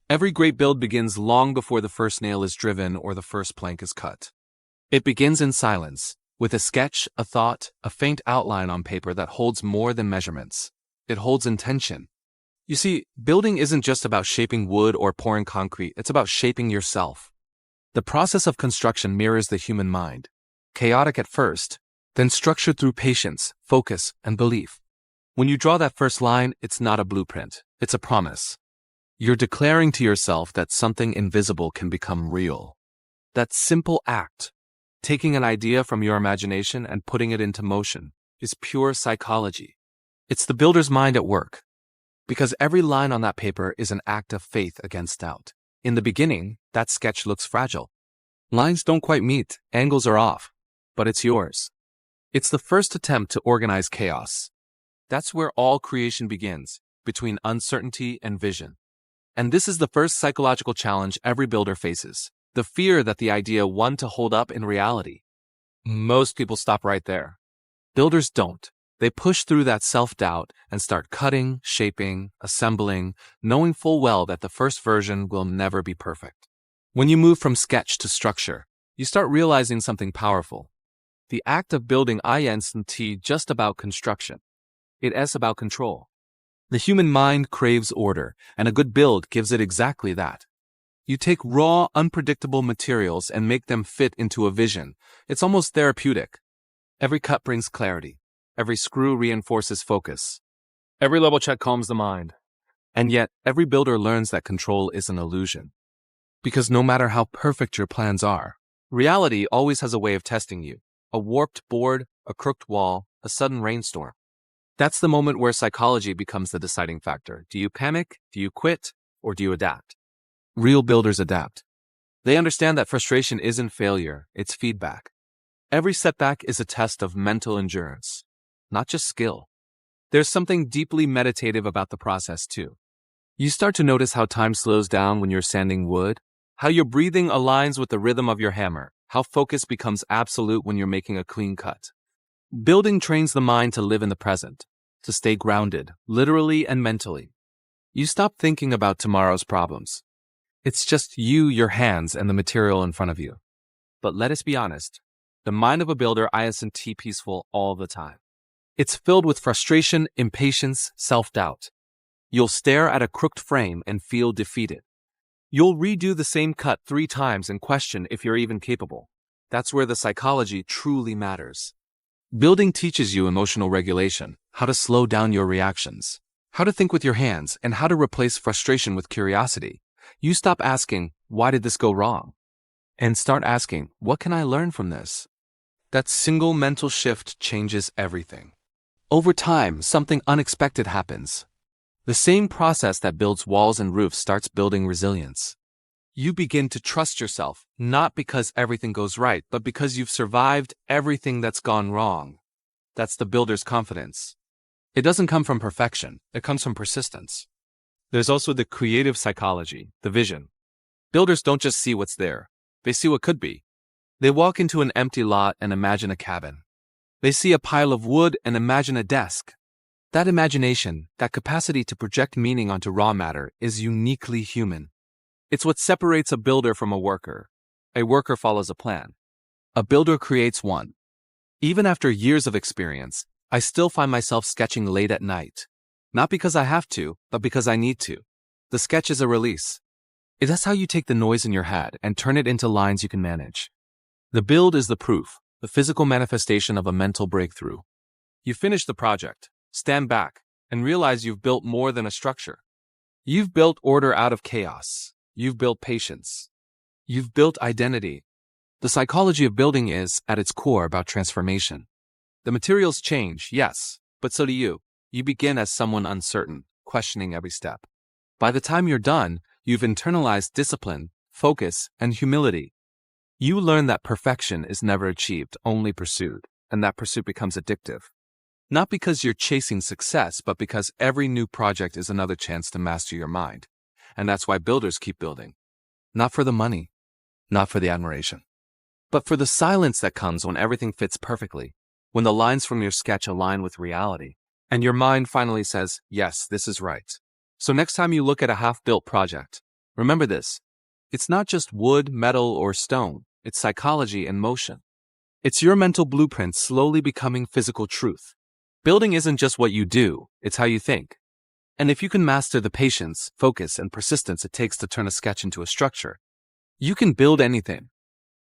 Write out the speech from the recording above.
Every great build begins long before the first nail is driven or the first plank is cut. It begins in silence, with a sketch, a thought, a faint outline on paper that holds more than measurements. It holds intention. You see, building isn't just about shaping wood or pouring concrete, it's about shaping yourself. The process of construction mirrors the human mind. Chaotic at first, then structured through patience, focus, and belief. When you draw that first line, it's not a blueprint, it's a promise. You're declaring to yourself that something invisible can become real. That simple act, taking an idea from your imagination and putting it into motion, is pure psychology. It's the builder's mind at work. Because every line on that paper is an act of faith against doubt. In the beginning, that sketch looks fragile. Lines don't quite meet, angles are off, but it's yours. It's the first attempt to organize chaos. That's where all creation begins, between uncertainty and vision. And this is the first psychological challenge every builder faces, the fear that the idea wants to hold up in reality. Most people stop right there. Builders don't. They push through that self-doubt and start cutting, shaping, assembling, knowing full well that the first version will never be perfect. When you move from sketch to structure, you start realizing something powerful. The act of building isn't just about construction. It's about control. The human mind craves order, and a good build gives it exactly that. You take raw, unpredictable materials and make them fit into a vision. It's almost therapeutic. Every cut brings clarity. Every screw reinforces focus. Every level check calms the mind. And yet, every builder learns that control is an illusion. Because no matter how perfect your plans are, reality always has a way of testing you. A warped board, a crooked wall, a sudden rainstorm. That's the moment where psychology becomes the deciding factor. Do you panic? Do you quit? Or do you adapt? Real builders adapt. They understand that frustration isn't failure, it's feedback. Every setback is a test of mental endurance, not just skill. There's something deeply meditative about the process too. You start to notice how time slows down when you're sanding wood, how your breathing aligns with the rhythm of your hammer, how focus becomes absolute when you're making a clean cut. Building trains the mind to live in the present, to stay grounded, literally and mentally. You stop thinking about tomorrow's problems. It's just you, your hands, and the material in front of you. But let us be honest, the mind of a builder isn't peaceful all the time. It's filled with frustration, impatience, self-doubt. You'll stare at a crooked frame and feel defeated. You'll redo the same cut 3 times and question if you're even capable. That's where the psychology truly matters. Building teaches you emotional regulation, how to slow down your reactions, how to think with your hands, and how to replace frustration with curiosity. You stop asking, why did this go wrong? And start asking, what can I learn from this? That single mental shift changes everything. Over time, something unexpected happens. The same process that builds walls and roofs starts building resilience. You begin to trust yourself, not because everything goes right, but because you've survived everything that's gone wrong. That's the builder's confidence. It doesn't come from perfection, it comes from persistence. There's also the creative psychology, the vision. Builders don't just see what's there, they see what could be. They walk into an empty lot and imagine a cabin. They see a pile of wood and imagine a desk. That imagination, that capacity to project meaning onto raw matter, is uniquely human. It's what separates a builder from a worker. A worker follows a plan. A builder creates one. Even after years of experience, I still find myself sketching late at night. Not because I have to, but because I need to. The sketch is a release. That's how you take the noise in your head and turn it into lines you can manage. The build is the proof, the physical manifestation of a mental breakthrough. You finish the project, stand back, and realize you've built more than a structure. You've built order out of chaos. You've built patience. You've built identity. The psychology of building is, at its core, about transformation. The materials change, yes, but so do you. You begin as someone uncertain, questioning every step. By the time you're done, you've internalized discipline, focus, and humility. You learn that perfection is never achieved, only pursued, and that pursuit becomes addictive. Not because you're chasing success, but because every new project is another chance to master your mind. And that's why builders keep building. Not for the money, not for the admiration, but for the silence that comes when everything fits perfectly, when the lines from your sketch align with reality, and your mind finally says, yes, this is right. So next time you look at a half-built project, Remember this. It's not just wood, metal, or stone. It's psychology and motion. It's your mental blueprint slowly becoming physical truth. Building isn't just what you do, it's how you think. And if you can master the patience, focus, and persistence it takes to turn a sketch into a structure, you can build anything.